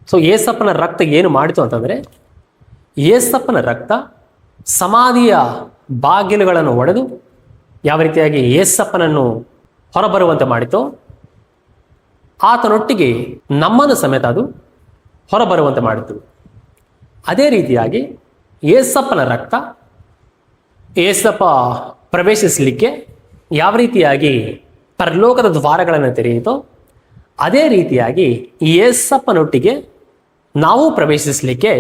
So ಏಸಪ್ಪನ ರಕ್ತ ಏನು ಮಾಡಿತು ಅಂತಂದರೆ, ಏಸಪ್ಪನ ರಕ್ತ ಸಮಾಧಿಯ ಬಾಗಿಲುಗಳನ್ನು ಒಡೆದು ಯಾವ ರೀತಿಯಾಗಿ ಏಸಪ್ಪನನ್ನು ಹೊರಬರುವಂತೆ ಮಾಡಿತೋ, ಆತನೊಟ್ಟಿಗೆ ನಮ್ಮನ್ನು ಸಮೇತ ಅದು ಹೊರಬರುವಂತೆ ಮಾಡಿತು. ಅದೇ ರೀತಿಯಾಗಿ ಏಸಪ್ಪನ ರಕ್ತ ಏಸಪ್ಪ ಪ್ರವೇಶಿಸಲಿಕ್ಕೆ ಯಾವ ರೀತಿಯಾಗಿ ಪರಲೋಕದ ದ್ವಾರಗಳನ್ನು ತೆರೆಯಿತೋ, ಅದೇ ರೀತಿಯಾಗಿ ಏಸಪ್ಪನೊಟ್ಟಿಗೆ ನಾವು ಪ್ರವೇಶಿಸಲಿಕ್ಕೆ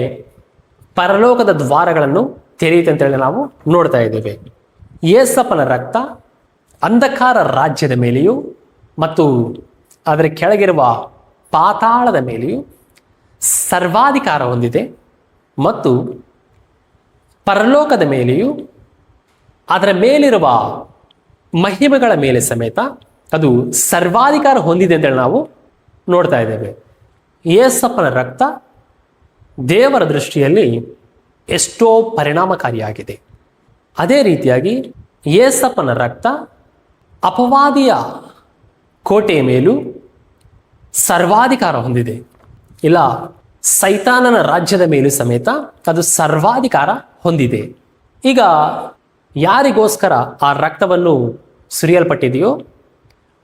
ಪರಲೋಕದ ದ್ವಾರಗಳನ್ನು ತೆರೆಯುತ್ತೆ ಅಂತೇಳಿ ನಾವು ನೋಡ್ತಾ ಇದ್ದೇವೆ. ಏಸಪ್ಪನ ರಕ್ತ ಅಂಧಕಾರ ರಾಜ್ಯದ ಮೇಲೆಯೂ ಮತ್ತು ಅದರ ಕೆಳಗಿರುವ ಪಾತಾಳದ ಮೇಲೆಯೂ ಸರ್ವಾಧಿಕಾರ ಹೊಂದಿದೆ ಮತ್ತು ಪರಲೋಕದ ಮೇಲೆಯೂ ಅದರ ಮೇಲಿರುವ ಮಹಿಮೆಗಳ ಮೇಲೆ ಸಮೇತ ಅದು ಸರ್ವಾಧಿಕಾರ ಹೊಂದಿದೆ ಅಂತೇಳಿ ನಾವು ನೋಡ್ತಾ ಇದ್ದೇವೆ. ಏಸಪ್ಪನ ರಕ್ತ ದೇವರ ದೃಷ್ಟಿಯಲ್ಲಿ ಎಷ್ಟೋ ಪರಿಣಾಮಕಾರಿಯಾಗಿದೆ. ಅದೇ ರೀತಿಯಾಗಿ ಏಸಪ್ಪನ ರಕ್ತ ಅಪವಾದಿಯ ಕೋಟೆಯ ಮೇಲೂ ಸರ್ವಾಧಿಕಾರ ಹೊಂದಿದೆ. ಇಲ್ಲ, ಸೈತಾನನ ರಾಜ್ಯದ ಮೇಲೂ ಸಮೇತ ಅದು ಸರ್ವಾಧಿಕಾರ ಹೊಂದಿದೆ. ಈಗ ಯಾರಿಗೋಸ್ಕರ ಆ ರಕ್ತವನ್ನು ಸುರಿಯಲ್ಪಟ್ಟಿದೆಯೋ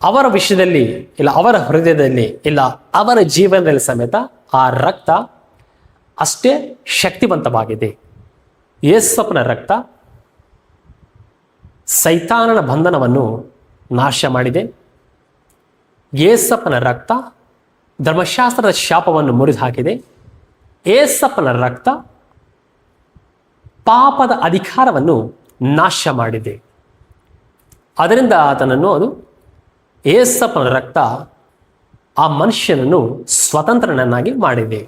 ಅವರ ವಿಷಯದಲ್ಲಿ ಇಲ್ಲ, ಅವರ ಹೃದಯದಲ್ಲಿ ಇಲ್ಲ, ಅವರ ಜೀವನದಲ್ಲಿ ಸಮೇತ ಆ ರಕ್ತ ಅಷ್ಟೇ ಶಕ್ತಿವಂತವಾಗಿದೆ. ಯೇಸಪ್ಪನ ರಕ್ತ ಸೈತಾನನ ಬಂಧನವನ್ನು ನಾಶ ಮಾಡಿದೆ. ಯೇಸಪ್ಪನ ರಕ್ತ ಧರ್ಮಶಾಸ್ತ್ರದ ಶಾಪವನ್ನು ಮುರಿದು ಹಾಕಿದೆ. ಯೇಸಪ್ಪನ ರಕ್ತ ಪಾಪದ ಅಧಿಕಾರವನ್ನು ನಾಶ ಮಾಡಿದೆ. ಅದರಿಂದ ಆತನನ್ನು ಅದು ಯೇಸಪ್ಪನ ರಕ್ತ ಆ ಮನುಷ್ಯನನ್ನು ಸ್ವತಂತ್ರನನ್ನಾಗಿ ಮಾಡಿದೆ.